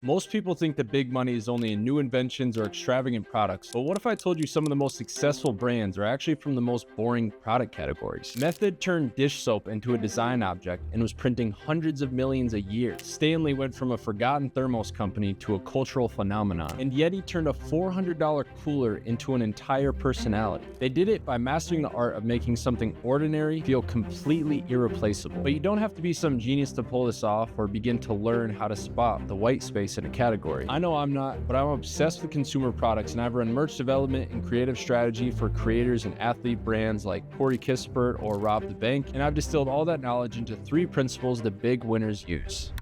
Most people think that big money is only in new inventions or extravagant products, but what if I told you some of the most successful brands are actually from the most boring product categories? Method turned dish soap into a design object and was printing hundreds of millions a year. Stanley went from a forgotten thermos company to a cultural phenomenon, and Yeti turned a $400 cooler into an entire personality. They did it by mastering the art of making something ordinary feel completely irreplaceable. But you don't have to be some genius to pull this off or begin to learn how to spot the white space in a category. I know I'm not, but I'm obsessed with consumer products, and I've run merch development and creative strategy for creators and athlete brands like Corey Kispert or Rob the Bank, and I've distilled all that knowledge into 3 principles the big winners use.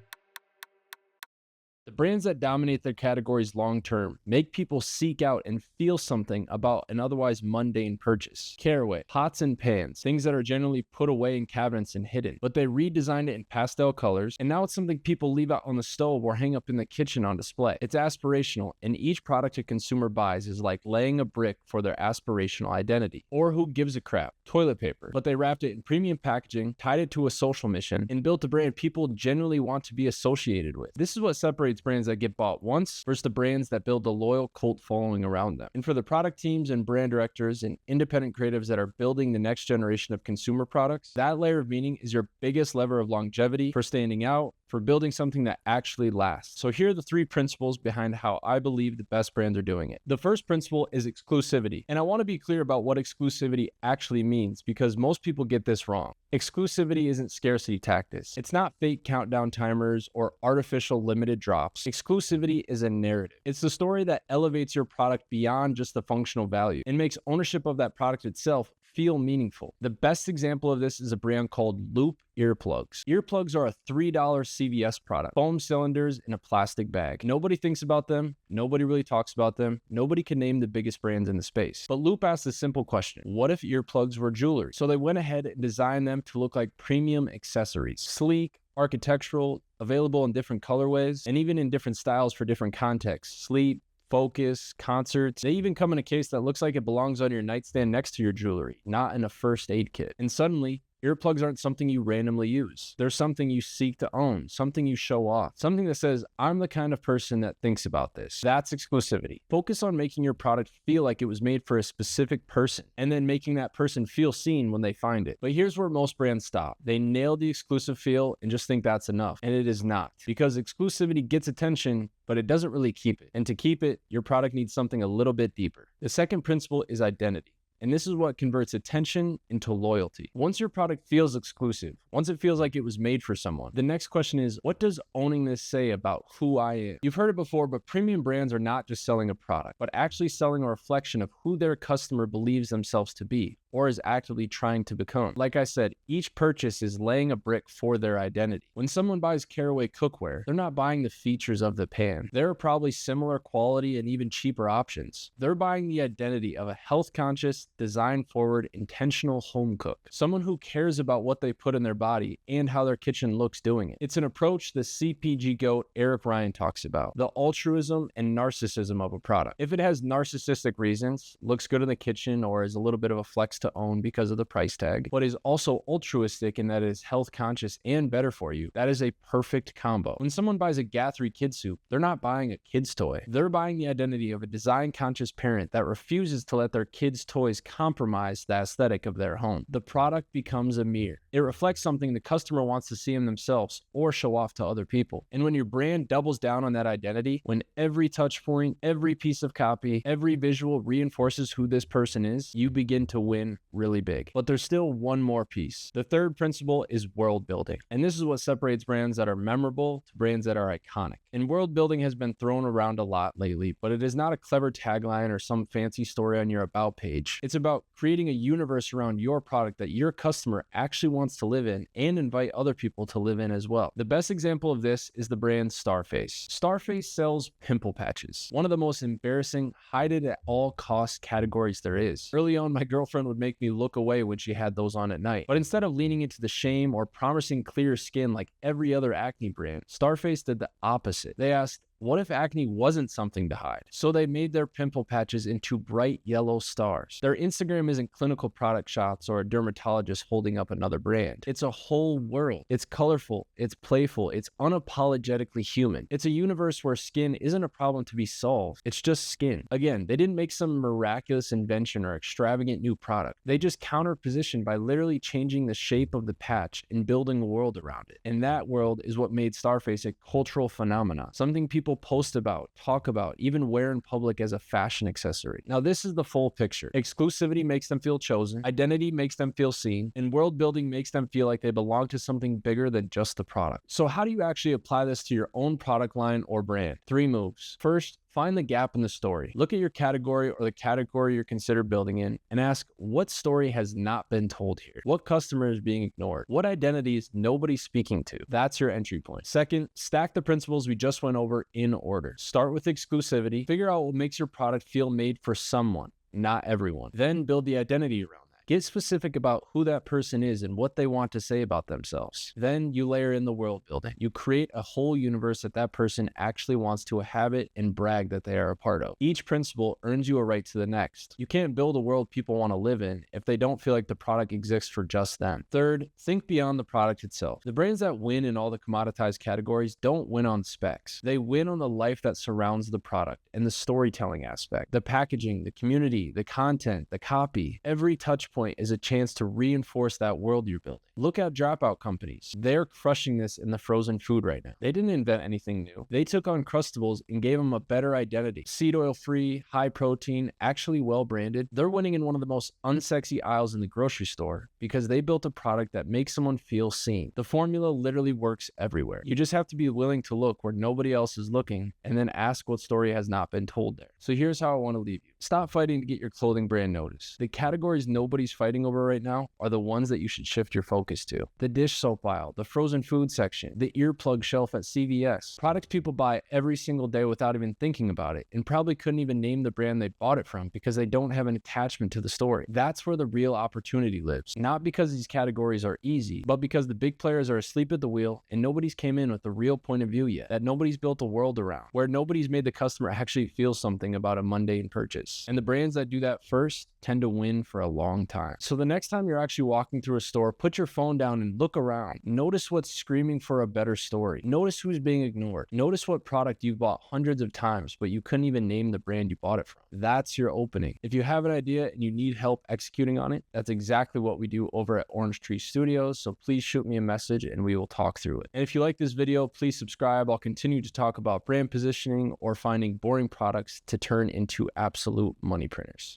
The brands that dominate their categories long term make people seek out and feel something about an otherwise mundane purchase. Caraway, pots and pans, things that are generally put away in cabinets and hidden, but they redesigned it in pastel colors, and now it's something people leave out on the stove or hang up in the kitchen on display. It's aspirational, and each product a consumer buys is like laying a brick for their aspirational identity. Or who gives a crap? Toilet paper. But they wrapped it in premium packaging, tied it to a social mission, and built a brand people genuinely want to be associated with. This is what separates brands that get bought once versus the brands that build a loyal cult following around them. And for the product teams and brand directors and independent creatives that are building the next generation of consumer products, that layer of meaning is your biggest lever of longevity for standing out, for building something that actually lasts. So here are the 3 principles behind how I believe the best brands are doing it. The first principle is exclusivity. And I want to be clear about what exclusivity actually means, because most people get this wrong. Exclusivity isn't scarcity tactics. It's not fake countdown timers or artificial limited drops. Exclusivity is a narrative. It's the story that elevates your product beyond just the functional value and makes ownership of that product itself feel meaningful. The best example of this is a brand called Loop earplugs. Earplugs are a $3 CVS product, foam cylinders in a plastic bag. Nobody thinks about them. Nobody really talks about them. Nobody can name the biggest brands in the space. But Loop asked a simple question: what if earplugs were jewelry? So they went ahead and designed them to look like premium accessories. Sleek, architectural, available in different colorways, and even in different styles for different contexts. Sleep, focus, concerts. They even come in a case that looks like it belongs on your nightstand next to your jewelry, not in a first aid kit. And suddenly, earplugs aren't something you randomly use. They're something you seek to own, something you show off, something that says, I'm the kind of person that thinks about this. That's exclusivity. Focus on making your product feel like it was made for a specific person, and then making that person feel seen when they find it. But here's where most brands stop. They nail the exclusive feel and just think that's enough. And it is not, because exclusivity gets attention, but it doesn't really keep it. And to keep it, your product needs something a little bit deeper. The second principle is identity. And this is what converts attention into loyalty. Once your product feels exclusive, once it feels like it was made for someone, the next question is, what does owning this say about who I am? You've heard it before, but premium brands are not just selling a product, but actually selling a reflection of who their customer believes themselves to be, or is actively trying to become. Like I said, each purchase is laying a brick for their identity. When someone buys Caraway cookware, they're not buying the features of the pan. There are probably similar quality and even cheaper options. They're buying the identity of a health-conscious, design-forward, intentional home cook. Someone who cares about what they put in their body and how their kitchen looks doing it. It's an approach the CPG goat Eric Ryan talks about, the altruism and narcissism of a product. If it has narcissistic reasons, looks good in the kitchen, or is a little bit of a flex to own because of the price tag, but is also altruistic in that it is health conscious and better for you, that is a perfect combo. When someone buys a Guthrie kid soup, they're not buying a kid's toy. They're buying the identity of a design conscious parent that refuses to let their kids' toys compromise the aesthetic of their home. The product becomes a mirror. It reflects something the customer wants to see in themselves or show off to other people. And when your brand doubles down on that identity, when every touch point, every piece of copy, every visual reinforces who this person is, you begin to win really big. But there's still one more piece. The third principle is world building. And this is what separates brands that are memorable to brands that are iconic. And world building has been thrown around a lot lately, but it is not a clever tagline or some fancy story on your about page. It's about creating a universe around your product that your customer actually wants to live in and invite other people to live in as well. The best example of this is the brand Starface. Starface sells pimple patches, one of the most embarrassing, hide it at all costs categories there is. Early on, my girlfriend would make me look away when she had those on at night. But instead of leaning into the shame or promising clear skin like every other acne brand, Starface did the opposite. They asked, What if acne wasn't something to hide? So they made their pimple patches into bright yellow stars. Their Instagram isn't clinical product shots or a dermatologist holding up another brand. It's a whole world. It's colorful, it's playful, it's unapologetically human. It's a universe where skin isn't a problem to be solved, it's just skin. Again, they didn't make some miraculous invention or extravagant new product. They just counter-positioned by literally changing the shape of the patch and building a world around it. And that world is what made Starface a cultural phenomenon, something people post about, talk about, even wear in public as a fashion accessory. Now, this is the full picture. Exclusivity makes them feel chosen, identity makes them feel seen, and world building makes them feel like they belong to something bigger than just the product. So how do you actually apply this to your own product line or brand? 3 moves. First, find the gap in the story. Look at your category or the category you're considered building in and ask, what story has not been told here? What customer is being ignored? What identity is nobody speaking to? That's your entry point. Second, stack the principles we just went over in order. Start with exclusivity. Figure out what makes your product feel made for someone, not everyone. Then build the identity around. Get specific about who that person is and what they want to say about themselves. Then you layer in the world building. You create a whole universe that that person actually wants to inhabit and brag that they are a part of. Each principle earns you a right to the next. You can't build a world people want to live in if they don't feel like the product exists for just them. Third, think beyond the product itself. The brands that win in all the commoditized categories don't win on specs. They win on the life that surrounds the product and the storytelling aspect, the packaging, the community, the content, the copy. Every touch point is a chance to reinforce that world you're building. Look at dropout companies. They're crushing this in the frozen food right now. They didn't invent anything new. They took Uncrustables and gave them a better identity. Seed oil free, high protein, actually well branded. They're winning in one of the most unsexy aisles in the grocery store because they built a product that makes someone feel seen. The formula literally works everywhere. You just have to be willing to look where nobody else is looking and then ask what story has not been told there. So here's how I want to leave you. Stop fighting to get your clothing brand noticed. The categories nobody's fighting over right now are the ones that you should shift your focus to. The dish soap aisle, the frozen food section, the earplug shelf at CVS. Products people buy every single day without even thinking about it and probably couldn't even name the brand they bought it from because they don't have an attachment to the story. That's where the real opportunity lives. Not because these categories are easy, but because the big players are asleep at the wheel and nobody's came in with the real point of view yet, that nobody's built a world around, where nobody's made the customer actually feel something about a mundane purchase. And the brands that do that first tend to win for a long time. So the next time you're actually walking through a store, put your phone down and look around. Notice what's screaming for a better story. Notice who's being ignored. Notice what product you've bought hundreds of times, but you couldn't even name the brand you bought it from. That's your opening. If you have an idea and you need help executing on it, that's exactly what we do over at Orange Tree Studios. So please shoot me a message and we will talk through it. And if you like this video, please subscribe. I'll continue to talk about brand positioning or finding boring products to turn into absolute money printers.